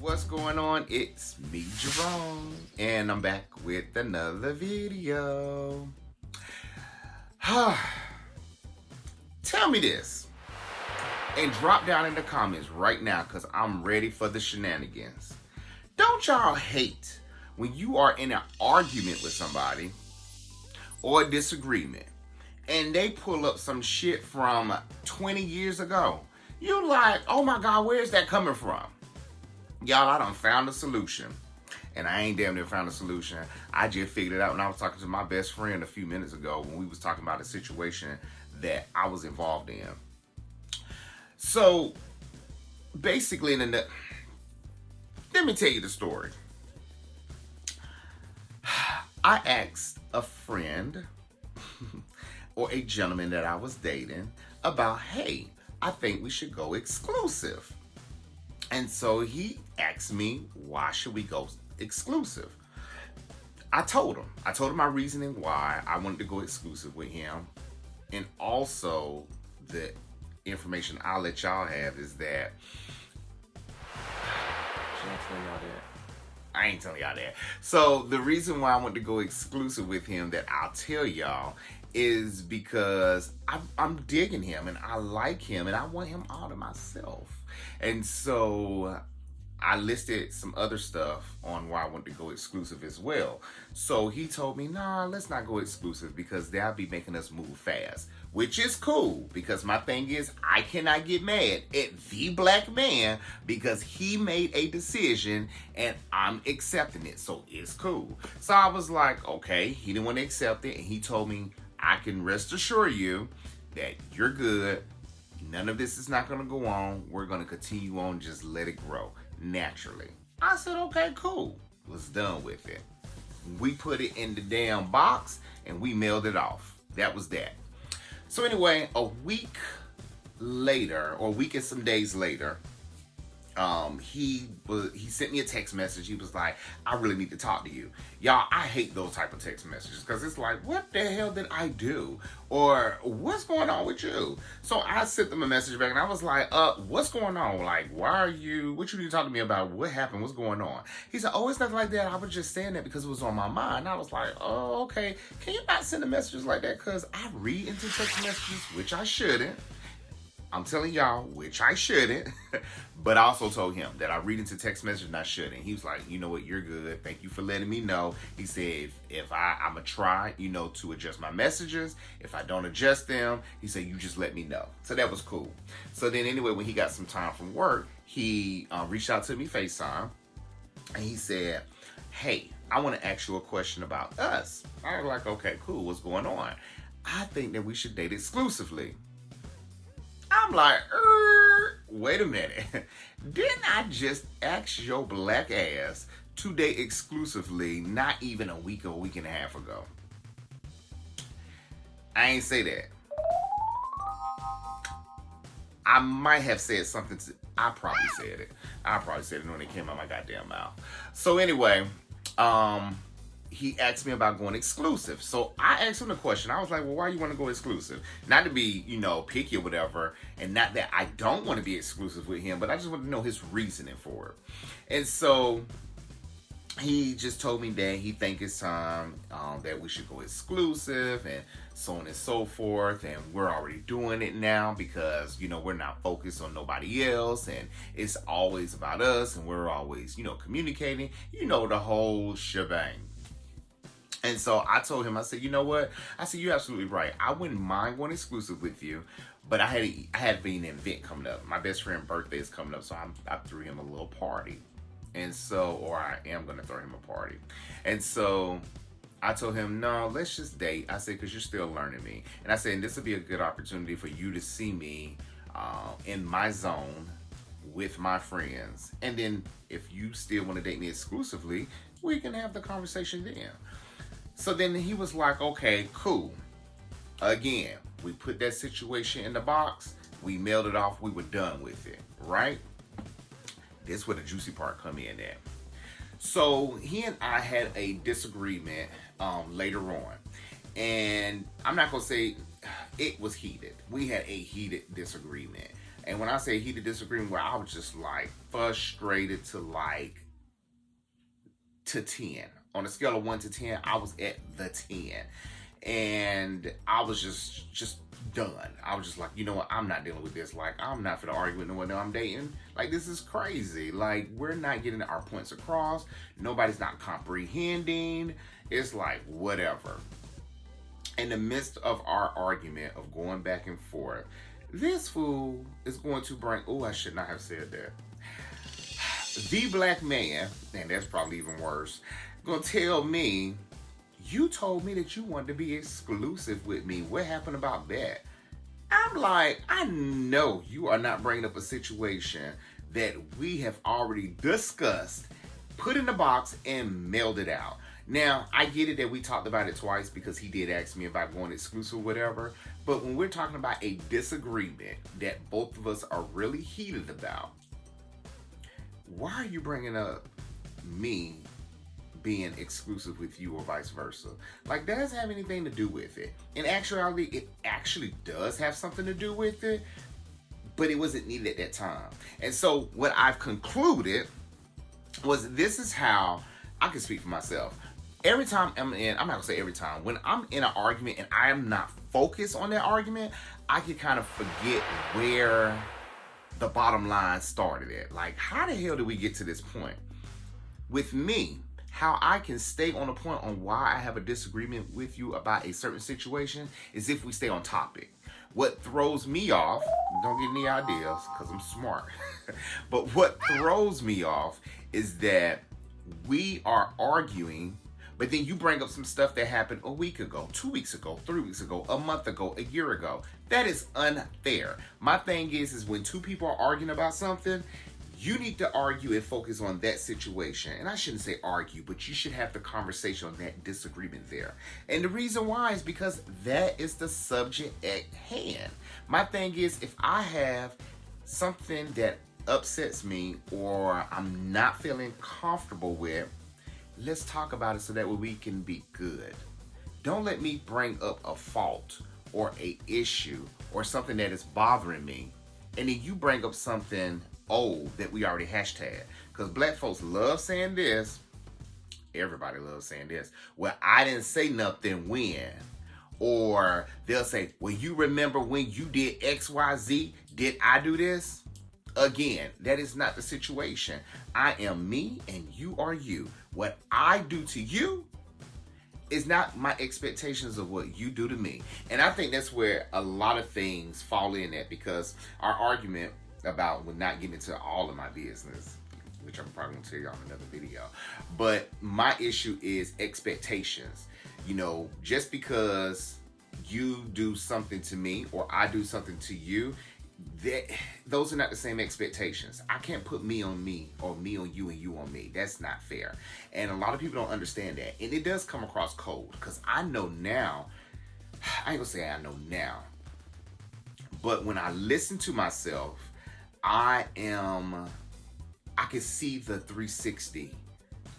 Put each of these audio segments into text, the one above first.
What's going on? It's me, Jerome, and I'm back with another video. Tell me this and drop down in the comments right now because I'm ready for the shenanigans. Don't y'all hate when you are in an argument with somebody or a disagreement and they pull up some shit from 20 years ago? You like, oh my God, where's that coming from? Y'all, I done found a solution. And I ain't damn near found a solution. I just figured it out when I was talking to my best friend a few minutes ago when we was talking about a situation that I was involved in. So, basically, let me tell you the story. I asked a friend or a gentleman that I was dating about, hey, I think we should go exclusive. And so he asked me, why should we go exclusive? I told him my reasoning why I wanted to go exclusive with him. And also the information I'll let y'all have is that, should I tell y'all that? I ain't telling y'all that. So the reason why I want to go exclusive with him that I'll tell y'all is because I'm digging him and I like him and I want him all to myself. And so I listed some other stuff on why I want to go exclusive as well. So he told me, nah, let's not go exclusive because they'll be making us move fast, which is cool because my thing is I cannot get mad at the black man because he made a decision and I'm accepting it. So it's cool. So I was like, okay, he didn't want to accept it. And he told me, I can rest assure you that you're good. None of this is not going to go on. We're going to continue on. Just let it grow naturally. I said, okay, cool. Was done with it. We put it in the damn box and we mailed it off. That was that. So anyway, a week later, or a week and some days later, he sent me a text message. He was like, I really need to talk to you. Y'all, I hate those type of text messages because it's like, what the hell did I do? Or what's going on with you? So I sent them a message back and I was like, what's going on? Like, what you need to talk to me about? What happened? What's going on? He said, oh, it's nothing like that. I was just saying that because it was on my mind. I was like, oh, okay. Can you not send a messages like that? Because I read into text messages, which I shouldn't. I'm telling y'all, which I shouldn't, but I also told him that I read into text messages and I shouldn't. He was like, you know what, you're good. Thank you for letting me know. He said, if I'm going to try, to adjust my messages. If I don't adjust them, he said, you just let me know. So that was cool. So then anyway, when he got some time from work, he reached out to me FaceTime and he said, hey, I want to ask you a question about us. I was like, okay, cool. What's going on? I think that we should date exclusively. I'm like, wait a minute. Didn't I just ask your black ass to date exclusively not even a week or a week and a half ago? I ain't say that. I might have said something. I probably said it when it came out my goddamn mouth. So anyway, he asked me about going exclusive. So I asked him the question. I was like, well, why you want to go exclusive? Not to be, picky or whatever. And not that I don't want to be exclusive with him, but I just want to know his reasoning for it. And so he just told me that he think it's time that we should go exclusive and so on and so forth. And we're already doing it now because, we're not focused on nobody else. And it's always about us. And we're always, communicating, the whole shebang. And so I told him, I said, you know what? I said, you're absolutely right. I wouldn't mind going exclusive with you, but I had an event coming up. My best friend's birthday is coming up, so I threw him a little party. And so, or I am going to throw him a party. And so I told him, no, let's just date. I said, because you're still learning me. And I said, and this would be a good opportunity for you to see me in my zone with my friends. And then if you still want to date me exclusively, we can have the conversation then. So then he was like, okay, cool. Again, we put that situation in the box. We mailed it off. We were done with it, right? This is where the juicy part come in at. So he and I had a disagreement later on. And I'm not going to say it was heated. We had a heated disagreement. And when I say heated disagreement, where I was just like frustrated to 10. On a scale of 1 to 10, I was at the 10. And I was just done. I was just like, you know what? I'm not dealing with this. Like, I'm not for the argument no one that I'm dating. Like, this is crazy. Like, we're not getting our points across. Nobody's not comprehending. It's like, whatever. In the midst of our argument of going back and forth, this fool is going to bring, oh, I should not have said that. The black man, and that's probably even worse, gonna tell me, you told me that you wanted to be exclusive with me. What happened about that? I'm like, I know you are not bringing up a situation that we have already discussed, put in the box, and mailed it out. Now, I get it that we talked about it twice because he did ask me about going exclusive or whatever. But when we're talking about a disagreement that both of us are really heated about, why are you bringing up me being exclusive with you or vice versa? Like, that doesn't have anything to do with it. In actuality, it actually does have something to do with it, but it wasn't needed at that time. And so what I've concluded was, this is how I can speak for myself. Every time I'm not gonna say every time, when I'm in an argument and I am not focused on that argument, I can kind of forget where the bottom line started at. Like, how the hell did we get to this point? With me, how I can stay on a point on why I have a disagreement with you about a certain situation is if we stay on topic. What throws me off, don't get any ideas because I'm smart, but what throws me off is that we are arguing, but then you bring up some stuff that happened a week ago, 2 weeks ago, 3 weeks ago, a month ago, a year ago. That is unfair. My thing is when two people are arguing about something, you need to argue and focus on that situation. And I shouldn't say argue, but you should have the conversation on that disagreement there. And the reason why is because that is the subject at hand. My thing is, if I have something that upsets me or I'm not feeling comfortable with, let's talk about it so that way we can be good. Don't let me bring up a fault or a issue or something that is bothering me, and then you bring up something old that we already hashtag. Because black folks love saying this. Everybody loves saying this. Well, I didn't say nothing when. Or they'll say, well, you remember when you did XYZ? Did I do this? Again, that is not the situation. I am me and you are you. What I do to you is not my expectations of what you do to me. And I think that's where a lot of things fall in at, because our argument about not getting into all of my business, which I'm probably going to tell you on another video, but my issue is expectations. You know, just because you do something to me or I do something to you, those are not the same expectations. I can't put me on me or me on you and you on me. That's not fair. And a lot of people don't understand that. And it does come across cold, because I know now, I ain't gonna say I know now, but when I listen to myself, I can see the 360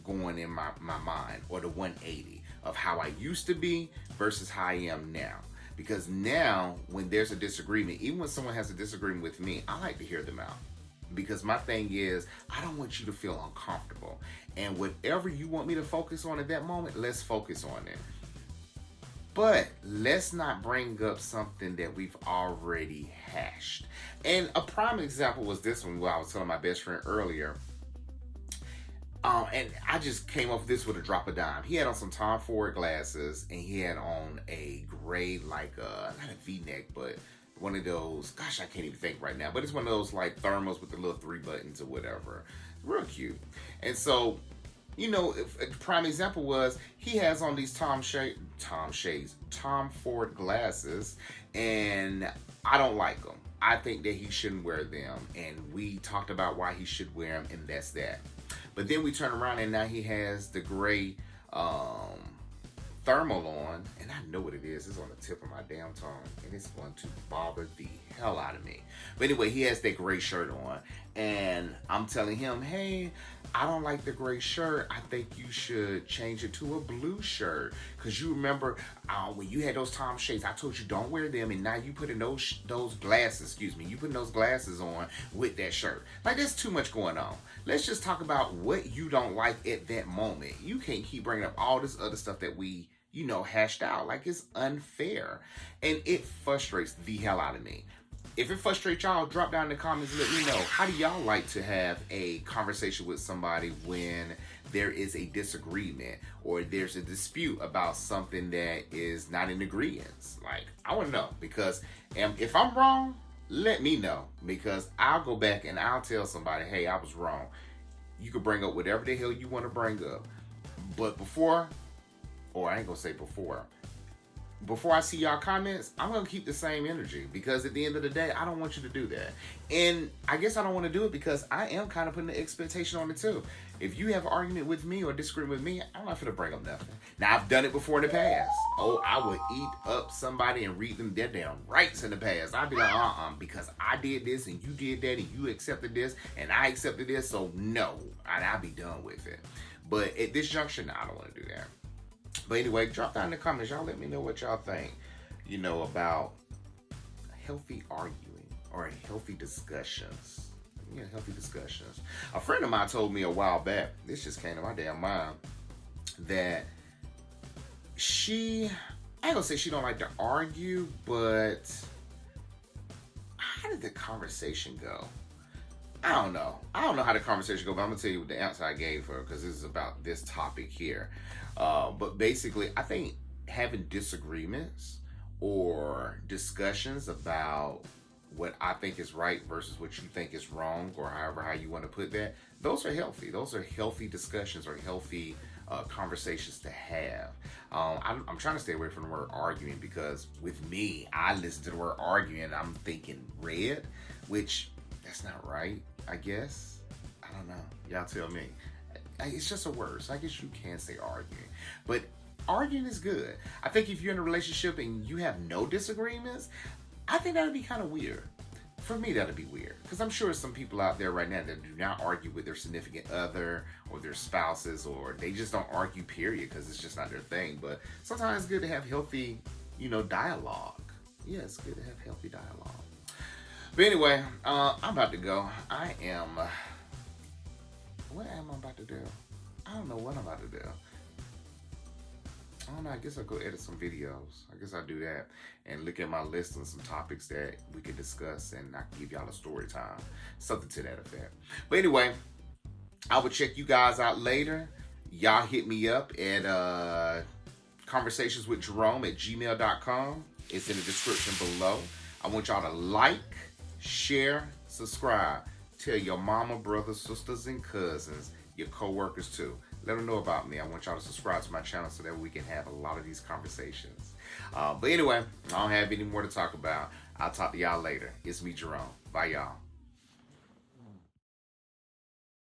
going in my mind, or the 180 of how I used to be versus how I am now. Because now, when there's a disagreement, even when someone has a disagreement with me, I like to hear them out. Because my thing is, I don't want you to feel uncomfortable. And whatever you want me to focus on at that moment, let's focus on it. But let's not bring up something that we've already hashed. And a prime example was this one, where I was telling my best friend earlier. And I just came up with this with a drop of dime. He had on some Tom Ford glasses, and he had on a gray, like, not a V-neck, but one of those, gosh, I can't even think right now, but it's one of those, like, thermals with the little 3 buttons or whatever. Real cute. And so, you know, a prime example was, he has on these Tom Ford glasses, and I don't like them. I think that he shouldn't wear them, and we talked about why he should wear them, and that's that. But then we turn around and now he has the gray thermal on, and I know what it is. It's on the tip of my damn tongue, and it's going to bother the hell out of me. But anyway, he has that gray shirt on, and I'm telling him, hey, I don't like the gray shirt. I think you should change it to a blue shirt. Because you remember when you had those Tom shades, I told you don't wear them. And now you put in those glasses, excuse me. You putting those glasses on with that shirt. Like, there's too much going on. Let's just talk about what you don't like at that moment. You can't keep bringing up all this other stuff that we, hashed out. Like, it's unfair. And it frustrates the hell out of me. If it frustrates y'all, drop down in the comments and let me know. How do y'all like to have a conversation with somebody when there is a disagreement or there's a dispute about something that is not in agreement? Like, I want to know, because if I'm wrong, let me know, because I'll go back and I'll tell somebody, hey, I was wrong. You can bring up whatever the hell you want to bring up. But before I see y'all comments, I'm going to keep the same energy, because at the end of the day, I don't want you to do that. And I guess I don't want to do it because I am kind of putting the expectation on it too. If you have an argument with me or disagree with me, I'm not going to bring up nothing. Now, I've done it before in the past. Oh, I would eat up somebody and read them their damn rights in the past. I'd be like, because I did this and you did that and you accepted this and I accepted this, so no. And I'll be done with it. But at this juncture, I don't want to do that. But anyway, drop down in the comments. Y'all let me know what y'all think, about healthy arguing or healthy discussions. Yeah, healthy discussions. A friend of mine told me a while back, this just came to my damn mind, that I ain't gonna say she don't like to argue, but how did the conversation go? I don't know how the conversation go, but I'm gonna tell you what the answer I gave her, because this is about this topic here. But basically, I think having disagreements or discussions about what I think is right versus what you think is wrong, or how you want to put that, those are healthy. Those are healthy discussions or healthy conversations to have. I'm trying to stay away from the word arguing, because with me, I listen to the word arguing and I'm thinking red, which that's not right, I guess. I don't know. Y'all tell me. It's just a word, so I guess you can say arguing. But arguing is good. I think if you're in a relationship and you have no disagreements, I think that'd be kind of weird. For me, that'd be weird. Because I'm sure there's some people out there right now that do not argue with their significant other or their spouses, or they just don't argue, period, because it's just not their thing. But sometimes it's good to have healthy, dialogue. Yeah, it's good to have healthy dialogue. But anyway, I'm about to go. What am I about to do? I don't know what I'm about to do. I don't know. I guess I'll go edit some videos. I guess I'll do that and look at my list and some topics that we could discuss, and I can give y'all a story time. Something to that effect. But anyway, I will check you guys out later. Y'all hit me up at conversationswithjerome@gmail.com. It's in the description below. I want y'all to like, share, subscribe. Tell your mama, brothers, sisters, and cousins, your co-workers too. Let them know about me. I want y'all to subscribe to my channel so that we can have a lot of these conversations. But anyway, I don't have any more to talk about. I'll talk to y'all later. It's me, Jerome. Bye, y'all.